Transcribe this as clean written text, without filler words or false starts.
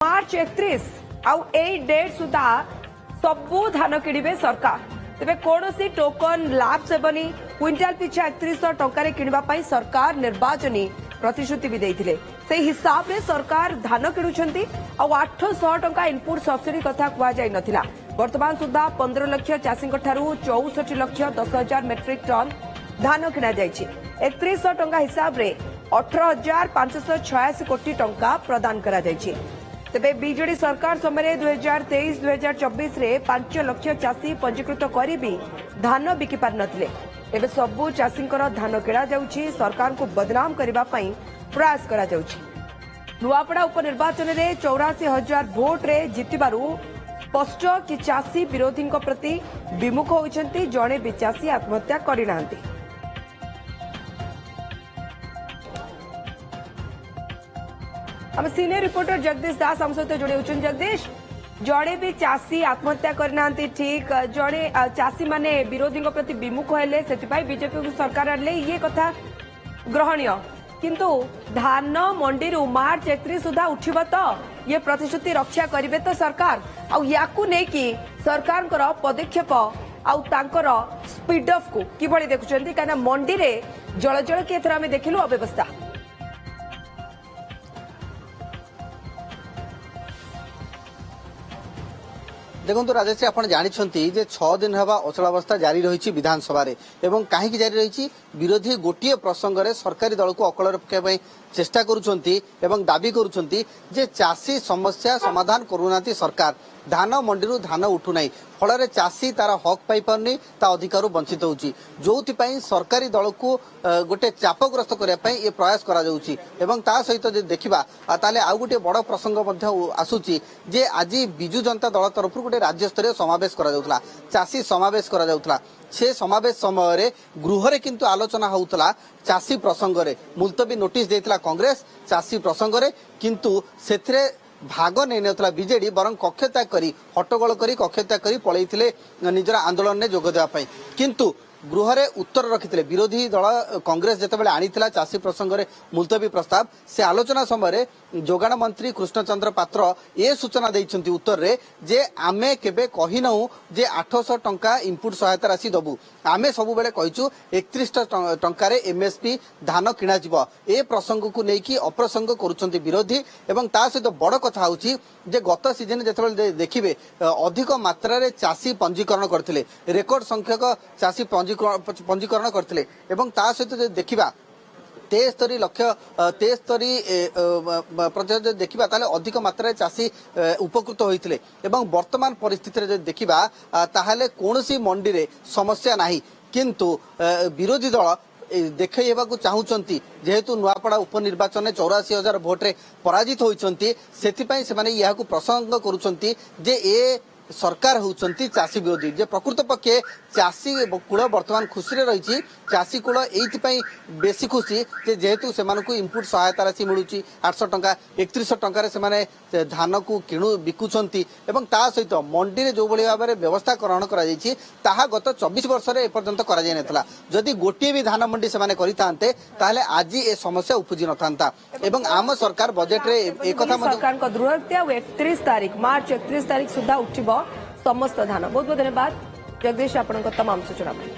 मार्च 31 आउ ए डेट सुधा सबू धान किणवे सरकार तेरे कौन टोकन लाभ सेबनी क्विंटाल पिछा 3100 टंकार किणवाई सरकार निर्वाचनी प्रतिश्रुति भी देते से हिसाब रे सरकार धान किणुंट 800 टंका इनपुट सब्सिडी कथा कहुई ना वर्तमान सुधा 15 लाख चाषी 64 लाख 10,000 मेट्रिक टन धान किणा 3100 टंका हिसाब रे 18,586 कोटी टंका प्रदान करा तेबे बीजेडी सरकार समय 2023-2024 रे 5 लाख चाषी पंजीकृत करी भी धान बिकी पार नथिले। एबे सबु चाषींकर धान किणा जाउछि सरकार को बदनाम करबा पई प्रयास करा जाउछि। नुआपड़ा उपनिर्वाचन रे 84,000 भोट रे जितिबारु स्पष्ट कि चाषी विरोधी प्रति विमुख होइछन्ति जणे भी चाषी आत्महत्या करिनांती। हम सीनियर रिपोर्टर जगदीश दास हम सहित जोड़े होचन। जगदीश, जड़े भी चाषी आत्महत्या करना ठीक जड़े चाषी माने विरोधी प्रति विमुख हेले सेटिपाई बीजेपी सरकार आले ये कथा ग्रहणीय, किंतु धान मंडी मार्च 31 सुधा उठिब तो ये प्रतिश्रुति रक्षा करिवे तो सरकार आकु नहीं कि सरकार पदक्षेप आउर स्पीड अफ को किभली देखुछन्ती काना मंडी रे जल जल के एथरा में देखिलु अव्यवस्था। देखो राजेश आप जानते जे 6 दिन हवा अचलावस्था जारी रही विधानसभा एवं कहीं जारी रही विरोधी गोटे प्रसंग में सरकारी दल को अकल रखा चेष्टा करुँच दाबी करुँच जे चाषी समस्या समाधान करूना सरकार धान मंडी धान उठुना फल चाषी तार हक पाई पारनी ता अधिकार वंचित होउची जोथि सरकारी दल को गोटे चापग्रस्त करने ये प्रयास करा जाउची। एवं ता सहित जे देखिबा ताले आउ गोटे बड़ प्रसंग आसुची जे आज बिजु जनता दल तरफ गोटे राज्य स्तरीय समावेश करा जाउतला चाषी समावेश करा जाउतला से समावेश समय गृह रे किंतु आलोचना होउतला चाषी प्रसंग रे मुलतवी नोटिस देतला कांग्रेस चाषी प्रसंग रे किंतु सेथरे भाग नहीं नथला बीजेडी बरं कक्षत्याग करी हट्टगोल करी कक्षत्याग करी पळैथिले निजर आंदोलन ने जोग देवा पई किंतु गृह रे उत्तर रखिथिले विरोधी दल कांग्रेस जेतेबेले आनिथिला चाषी प्रसंग रे मुलतवी प्रस्ताव से आलोचना समय जोगाण मंत्री कृष्णचंद्र पात्र ए सूचना दैछंती उत्तर रे जे आमे केबे कहिनउ जे 800 टंका इनपुट सहायता राशि दबु आमे सब बेले कहिचु 31 टंका रे एमएसपी धान किणा जिवो ए प्रसंग को नेकी अप्रसंग करूछंती विरोधी एवं ता सहित बड़ कथा होउची जे गत सीजन जेतेबेले देखिबे अधिक मात्रा रे चाषी पंजीकरण करथिले रेकर्ड संख्यक चाषी पंजीकरण करथिले एवं ता सहित देखिबा 73 लक्ष 73 प्रतिशत देखा अधिक मात्रा चाषी उपकृत होते एवं वर्तमान परिस्थिति देखा ताहले कौनसी मंडी रे समस्या नहीं किंतु विरोधी दल देखा चाहूँगी जेहेतु नुआपड़ा उपनिर्वाचन में 84,000 भोट रे पराजित होती से प्रसंग करुँच जे ए सरकार होउचंती चाषी विरोधी जे प्रकृत पक्षे चाषी कूल वर्तमान खुशी रही चाषी कूल एइथिपाई बेसी खुशी जे जेहेतु सेमानकु इनपुट सहायता राशि मिलुची 800 टंका 3100 टंका रे सेमाने धान को किणु बिकुचंती एवं ता सहित मंडी रे जो भली भाबरे व्यवस्था ग्रहण करा जायछि ताहा गत 24 वर्ष रे एपर्यंत करा जाय नथला जदि गोटिए भी धान मंडी सेमाने करितांते ताले आज ए समस्या उपजी नथांता एवं आम सरकार बजेट रे एकथा सरकार को दृढ़ता 31 तारीख मार्च 31 तारीख सुधा उठिबो समस्त धान। बहुत बहुत धन्यवाद जगदीश आपन तमाम सूचना।